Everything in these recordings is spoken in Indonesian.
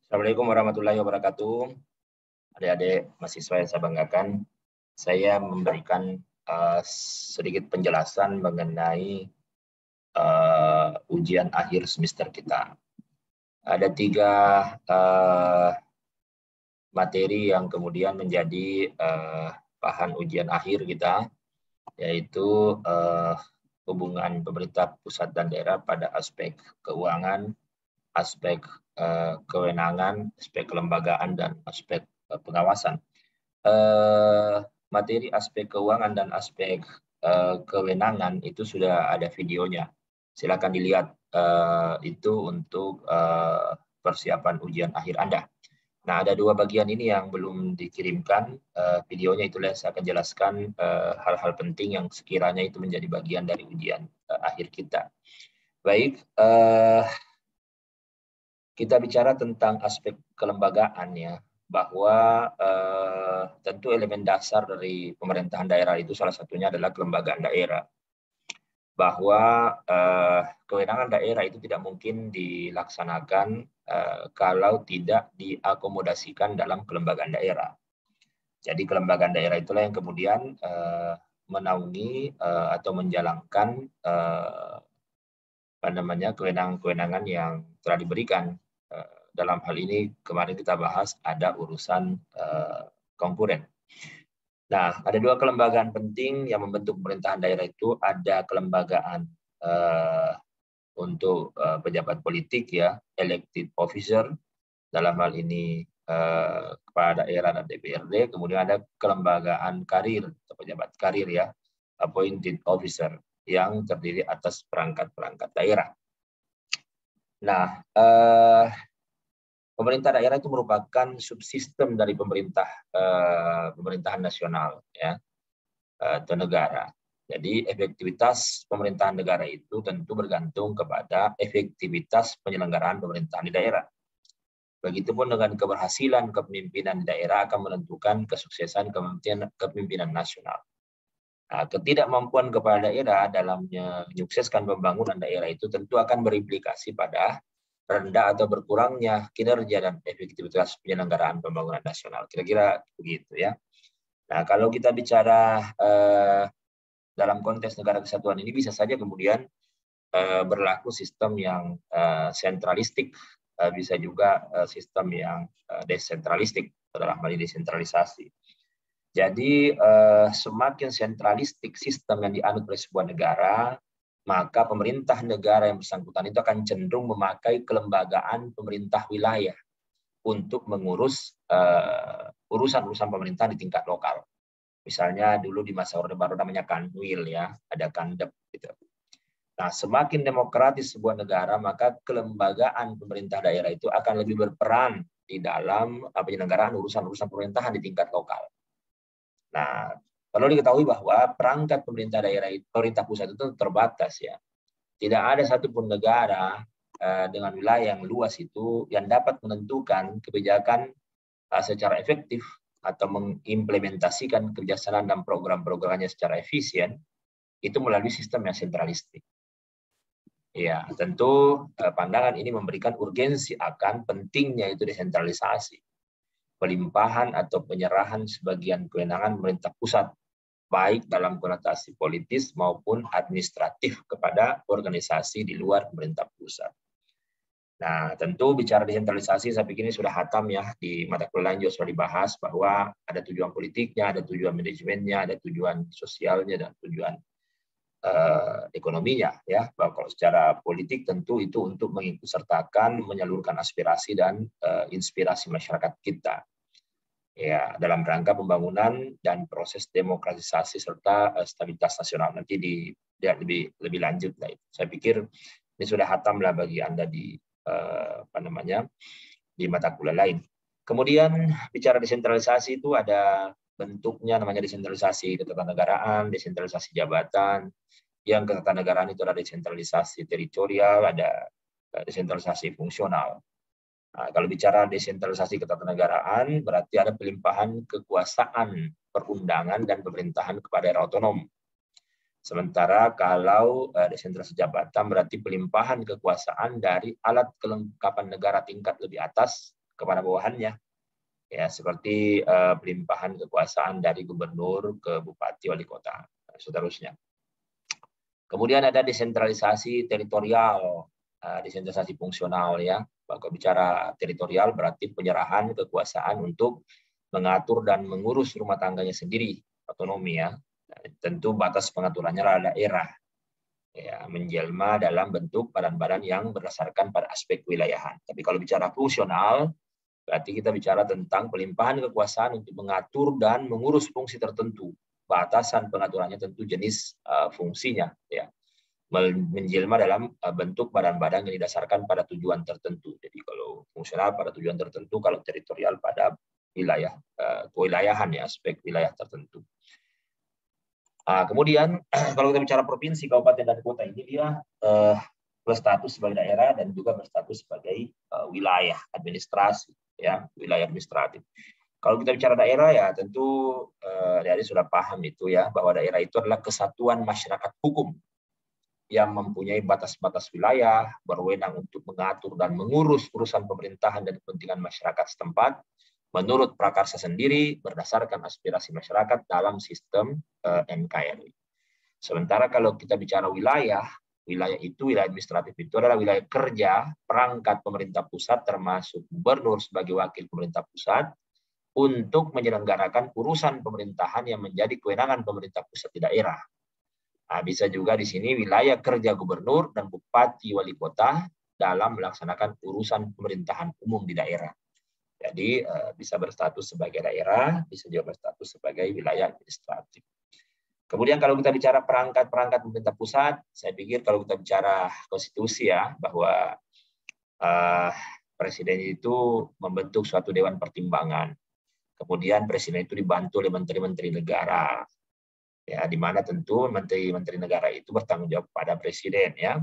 Assalamualaikum warahmatullahi wabarakatuh. Adik-adik mahasiswa yang saya banggakan, saya memberikan sedikit penjelasan mengenai ujian akhir semester kita. Ada 3 materi yang kemudian menjadi bahan ujian akhir kita, yaitu hubungan pemerintah pusat dan daerah pada aspek keuangan, aspek kewenangan, aspek kelembagaan, dan aspek pengawasan. Materi aspek keuangan dan aspek kewenangan itu sudah ada videonya. Silakan dilihat itu untuk persiapan ujian akhir Anda. Nah, ada 2 bagian ini yang belum dikirimkan videonya, itulah saya akan jelaskan hal-hal penting yang sekiranya itu menjadi bagian dari ujian akhir kita. Baik, kita bicara tentang aspek kelembagaan ya, bahwa tentu elemen dasar dari pemerintahan daerah itu salah satunya adalah kelembagaan daerah. Bahwa kewenangan daerah itu tidak mungkin dilaksanakan kalau tidak diakomodasikan dalam kelembagaan daerah. Jadi kelembagaan daerah itulah yang kemudian menaungi atau menjalankan kewenangan-kewenangan yang telah diberikan. Dalam hal ini kemarin kita bahas ada urusan konkuren. Nah, ada 2 kelembagaan penting yang membentuk pemerintahan daerah itu. Ada kelembagaan untuk pejabat politik ya, elected officer, dalam hal ini kepala daerah dan DPRD. Kemudian ada kelembagaan karir atau pejabat karir ya, appointed officer, yang terdiri atas perangkat-perangkat daerah. Nah, pemerintah daerah itu merupakan subsistem dari pemerintahan nasional ya, atau negara. Jadi efektivitas pemerintahan negara itu tentu bergantung kepada efektivitas penyelenggaraan pemerintahan di daerah. Begitupun dengan keberhasilan kepemimpinan di daerah akan menentukan kesuksesan kepemimpinan nasional. Nah, ketidakmampuan kepala daerah dalam menyukseskan pembangunan daerah itu tentu akan berimplikasi pada rendah atau berkurangnya kinerja dan efektivitas penyelenggaraan pembangunan nasional. Kira-kira begitu ya. Nah, kalau kita bicara dalam konteks negara kesatuan ini, bisa saja kemudian berlaku sistem yang sentralistik, bisa juga sistem yang desentralistik, dalam hal ini desentralisasi. Jadi semakin sentralistik sistem yang dianut oleh sebuah negara, maka pemerintah negara yang bersangkutan itu akan cenderung memakai kelembagaan pemerintah wilayah untuk mengurus urusan-urusan pemerintahan di tingkat lokal. Misalnya dulu di masa Orde Baru namanya Kanwil ya, ada Kandep gitu. Nah, semakin demokratis sebuah negara, maka kelembagaan pemerintah daerah itu akan lebih berperan di dalam penyelenggaraan urusan-urusan pemerintahan di tingkat lokal. Nah, perlu diketahui bahwa perangkat pemerintah daerah, pemerintah pusat itu terbatas ya. Tidak ada satupun negara dengan wilayah yang luas itu yang dapat menentukan kebijakan secara efektif atau mengimplementasikan kebijaksanaan dan program-programnya secara efisien itu melalui sistem yang sentralistik. Ya, tentu pandangan ini memberikan urgensi akan pentingnya itu desentralisasi, pelimpahan atau penyerahan sebagian kewenangan pemerintah pusat, baik dalam konotasi politis maupun administratif kepada organisasi di luar pemerintah pusat. Nah, tentu bicara desentralisasi, saya pikir ini sudah hatam ya, di mata kuliah lain juga sudah dibahas bahwa ada tujuan politiknya, ada tujuan manajemennya, ada tujuan sosialnya, dan tujuan ekonominya ya. Bahwa kalau secara politik tentu itu untuk mengikutsertakan, menyalurkan aspirasi dan inspirasi masyarakat kita ya, dalam rangka pembangunan dan proses demokratisasi serta stabilitas nasional. Nanti lebih lanjut lah itu. Saya pikir ini sudah hatam lah bagi Anda di di mata kuliah lain. Kemudian bicara desentralisasi itu ada bentuknya, namanya desentralisasi ketatanegaraan, desentralisasi jabatan. Yang ketatanegaraan itu ada desentralisasi teritorial, ada desentralisasi fungsional. Nah, kalau bicara desentralisasi ketatanegaraan, berarti ada pelimpahan kekuasaan perundangan dan pemerintahan kepada daerah otonom. Sementara kalau desentralisasi jabatan berarti pelimpahan kekuasaan dari alat kelengkapan negara tingkat lebih atas kepada bawahannya. Ya, seperti pelimpahan kekuasaan dari gubernur ke bupati, wali kota, dan seterusnya. Kemudian ada desentralisasi teritorial, desentralisasi fungsional ya. Kalau bicara teritorial berarti penyerahan kekuasaan untuk mengatur dan mengurus rumah tangganya sendiri, otonomi ya. Tentu batas pengaturannya adalah daerah, ya, menjelma dalam bentuk badan-badan yang berdasarkan pada aspek wilayahan. Tapi kalau bicara fungsional, berarti kita bicara tentang pelimpahan kekuasaan untuk mengatur dan mengurus fungsi tertentu. Batasan pengaturannya tentu jenis fungsinya, ya, menjelma dalam bentuk badan-badan yang didasarkan pada tujuan tertentu. Jadi kalau fungsional pada tujuan tertentu, kalau teritorial pada wilayah kewilayahan ya, aspek wilayah tertentu. Kemudian kalau kita bicara provinsi, kabupaten, dan kota, ini dia berstatus sebagai daerah dan juga berstatus sebagai wilayah administrasi, ya, wilayah administratif. Kalau kita bicara daerah ya tentu dari sudah paham itu ya, bahwa daerah itu adalah kesatuan masyarakat hukum yang mempunyai batas-batas wilayah, berwenang untuk mengatur dan mengurus urusan pemerintahan dan kepentingan masyarakat setempat menurut prakarsa sendiri berdasarkan aspirasi masyarakat dalam sistem NKRI. Sementara kalau kita bicara wilayah itu, wilayah administratif itu adalah wilayah kerja perangkat pemerintah pusat termasuk gubernur sebagai wakil pemerintah pusat untuk menyelenggarakan urusan pemerintahan yang menjadi kewenangan pemerintah pusat di daerah. Nah, bisa juga di sini wilayah kerja gubernur dan bupati wali kota dalam melaksanakan urusan pemerintahan umum di daerah. Jadi bisa berstatus sebagai daerah, bisa juga berstatus sebagai wilayah administratif. Kemudian kalau kita bicara perangkat-perangkat pemerintah pusat, saya pikir kalau kita bicara konstitusi ya, bahwa presiden itu membentuk suatu dewan pertimbangan. Kemudian presiden itu dibantu oleh menteri-menteri negara. Ya, di mana tentu menteri-menteri negara itu bertanggung jawab pada presiden ya.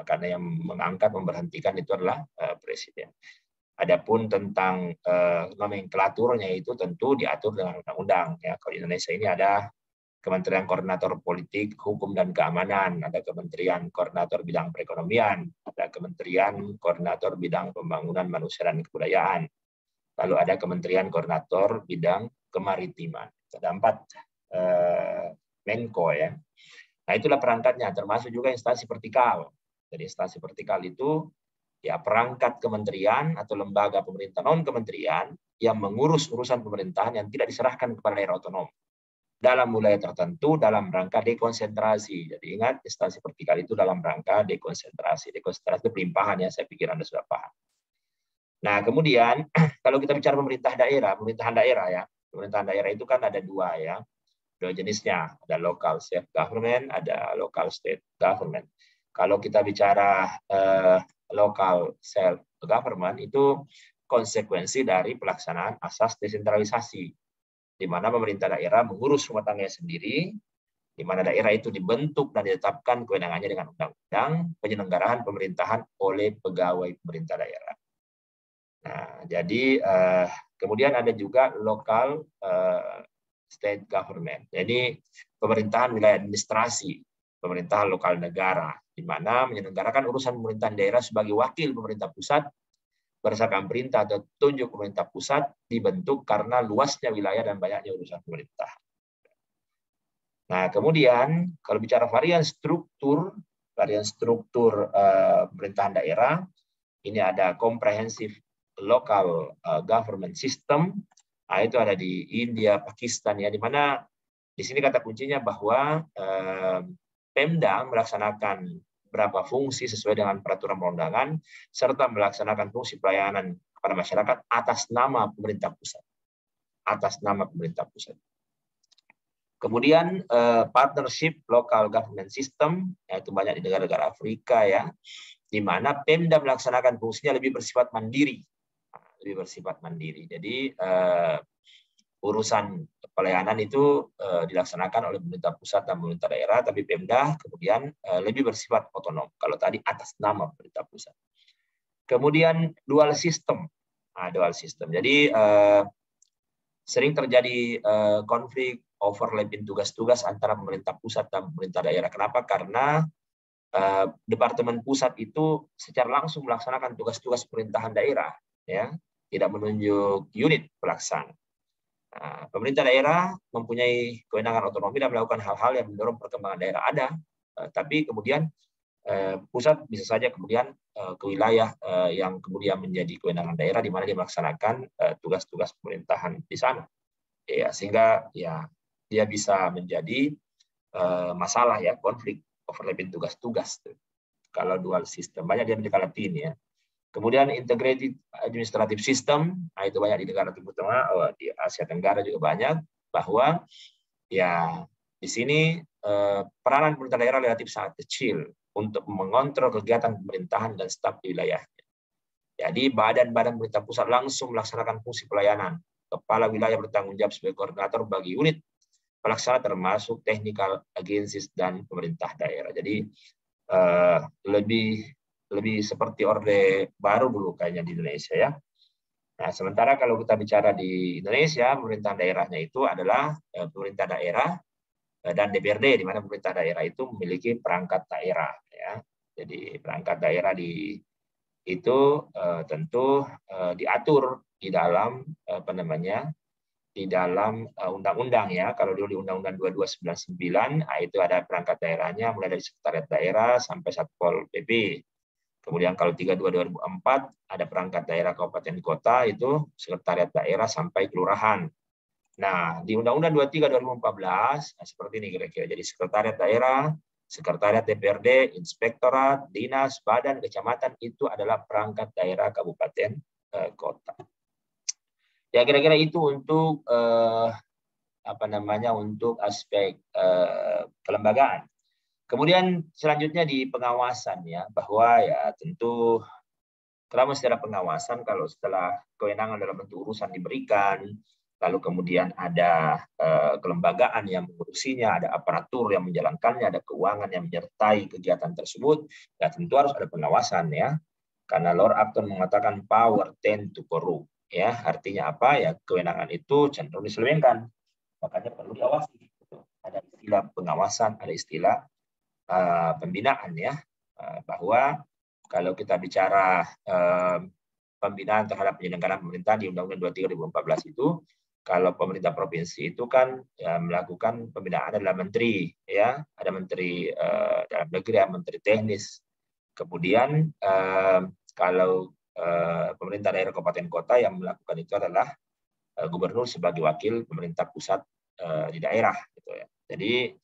Karena yang mengangkat, memberhentikan itu adalah presiden. Adapun tentang nomenklaturnya itu tentu diatur dengan undang-undang. Ya, kalau di Indonesia ini ada Kementerian Koordinator Politik, Hukum dan Keamanan, ada Kementerian Koordinator Bidang Perekonomian, ada Kementerian Koordinator Bidang Pembangunan Manusia dan Kebudayaan, lalu ada Kementerian Koordinator Bidang Kemaritiman. Ada 4 Menko ya. Nah, itulah perangkatnya, termasuk juga instansi vertikal. Jadi instansi vertikal itu ya perangkat kementerian atau lembaga pemerintah non kementerian yang mengurus urusan pemerintahan yang tidak diserahkan kepada daerah otonom dalam wilayah tertentu dalam rangka dekonsentrasi. Jadi ingat, instansi vertikal itu dalam rangka dekonsentrasi. Dekonsentrasi itu pelimpahan ya, saya pikir Anda sudah paham. Nah, kemudian kalau kita bicara pemerintahan daerah ya, pemerintahan daerah itu kan ada dua ya, dua jenisnya, ada local self government, ada local state government. Kalau kita bicara local self government itu konsekuensi dari pelaksanaan asas desentralisasi, di mana pemerintah daerah mengurus rumah tangganya sendiri, di mana daerah itu dibentuk dan ditetapkan kewenangannya dengan undang-undang penyelenggaraan pemerintahan oleh pegawai pemerintah daerah. Nah, jadi kemudian ada juga local state government, jadi pemerintahan wilayah administrasi, pemerintahan lokal negara, di mana menyelenggarakan urusan pemerintahan daerah sebagai wakil pemerintah pusat berdasarkan perintah atau tunjuk pemerintah pusat, dibentuk karena luasnya wilayah dan banyaknya urusan pemerintah. Nah, kemudian kalau bicara varian struktur pemerintahan daerah, ini ada comprehensive local government system. Nah, itu ada di India, Pakistan ya, di mana di sini kata kuncinya bahwa Pemda melaksanakan beberapa fungsi sesuai dengan peraturan perundangan serta melaksanakan fungsi pelayanan kepada masyarakat atas nama pemerintah pusat. Atas nama pemerintah pusat. Kemudian partnership local government system, yaitu banyak di negara-negara Afrika ya, di mana Pemda melaksanakan fungsinya lebih bersifat mandiri. Jadi urusan pelayanan itu dilaksanakan oleh pemerintah pusat dan pemerintah daerah, tapi Pemda kemudian lebih bersifat otonom. Kalau tadi atas nama pemerintah pusat. Kemudian dual system. Jadi sering terjadi konflik overlapping tugas-tugas antara pemerintah pusat dan pemerintah daerah. Kenapa? Karena Departemen Pusat itu secara langsung melaksanakan tugas-tugas pemerintahan daerah, ya, tidak menunjuk unit pelaksana. Pemerintah daerah mempunyai kewenangan otonomi dan melakukan hal-hal yang mendorong perkembangan daerah ada, tapi kemudian pusat bisa saja kemudian ke wilayah yang kemudian menjadi kewenangan daerah di mana dia melaksanakan tugas-tugas pemerintahan di sana, ya, sehingga ya dia bisa menjadi masalah, ya, konflik overlapping tugas-tugas. Kalau dual system banyak dia mendekati ini, ya. Kemudian integrated administrative system, itu banyak di negara Timur Tengah, di Asia Tenggara juga banyak, bahwa ya di sini peranan pemerintah daerah relatif sangat kecil untuk mengontrol kegiatan pemerintahan dan staf di wilayahnya. Jadi badan-badan pemerintah pusat langsung melaksanakan fungsi pelayanan. Kepala wilayah bertanggung jawab sebagai koordinator bagi unit pelaksana termasuk technical agencies dan pemerintah daerah. Jadi lebih seperti Orde Baru dulu kayaknya di Indonesia, ya. Nah, sementara kalau kita bicara di Indonesia, pemerintahan daerahnya itu adalah pemerintah daerah dan DPRD, di mana pemerintah daerah itu memiliki perangkat daerah, ya. Jadi perangkat daerah itu tentu diatur di dalam di dalam undang-undang, ya. Kalau dulu di Undang-Undang 2299, itu ada perangkat daerahnya mulai dari sekretariat daerah sampai Satpol PP. Kemudian kalau 32 2004 ada perangkat daerah kabupaten kota, itu sekretariat daerah sampai kelurahan. Nah, di Undang-Undang 23 2014 seperti ini kira-kira. Jadi sekretariat daerah, sekretariat DPRD, inspektorat, dinas, badan, kecamatan itu adalah perangkat daerah kabupaten kota. Ya, kira-kira itu untuk untuk aspek kelembagaan. Kemudian selanjutnya di pengawasan, ya, bahwa ya tentu selama secara pengawasan, kalau setelah kewenangan dalam bentuk urusan diberikan, lalu kemudian ada kelembagaan yang mengurusinya, ada aparatur yang menjalankannya, ada keuangan yang menyertai kegiatan tersebut, ya tentu harus ada pengawasan, ya. Karena Lord Acton mengatakan power tend to corrupt. Ya, artinya apa? Ya, kewenangan itu cenderung diselewengkan, makanya perlu diawasi. Ada istilah pengawasan, ada istilah pembinaan, ya, bahwa kalau kita bicara pembinaan terhadap penyelenggaraan pemerintah di Undang-Undang 23 2014 itu, kalau pemerintah provinsi itu kan ya, melakukan pembinaan adalah menteri, ya, ada menteri dalam negeri, ada menteri teknis. Kemudian kalau pemerintah daerah kabupaten kota yang melakukan itu adalah gubernur sebagai wakil pemerintah pusat di daerah, gitu, ya. Jadi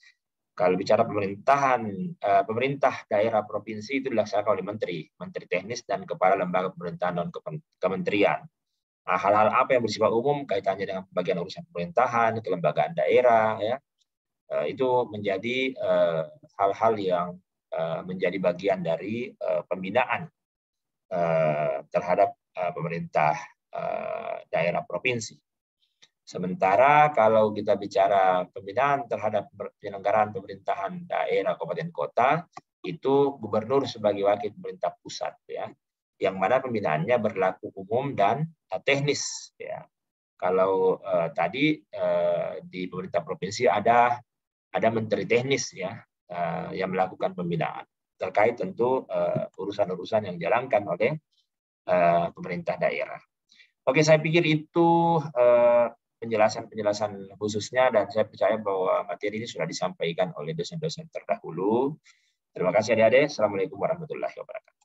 kalau bicara pemerintah daerah provinsi itu dilaksanakan oleh menteri teknis dan kepala lembaga pemerintahan dan kementerian. Nah, hal-hal apa yang bersifat umum kaitannya dengan pembagian urusan pemerintahan, kelembagaan daerah, ya, itu menjadi hal-hal yang menjadi bagian dari pembinaan terhadap pemerintah daerah provinsi. Sementara kalau kita bicara pembinaan terhadap penyelenggaraan pemerintahan daerah kabupaten kota, itu gubernur sebagai wakil pemerintah pusat, ya, yang mana pembinaannya berlaku umum dan teknis, ya. Kalau tadi di pemerintah provinsi ada menteri teknis, ya, yang melakukan pembinaan terkait tentu urusan-urusan yang dijalankan oleh pemerintah daerah. Oke, saya pikir itu penjelasan khususnya, dan saya percaya bahwa materi ini sudah disampaikan oleh dosen-dosen terdahulu. Terima kasih adik-adik. Assalamualaikum warahmatullahi wabarakatuh.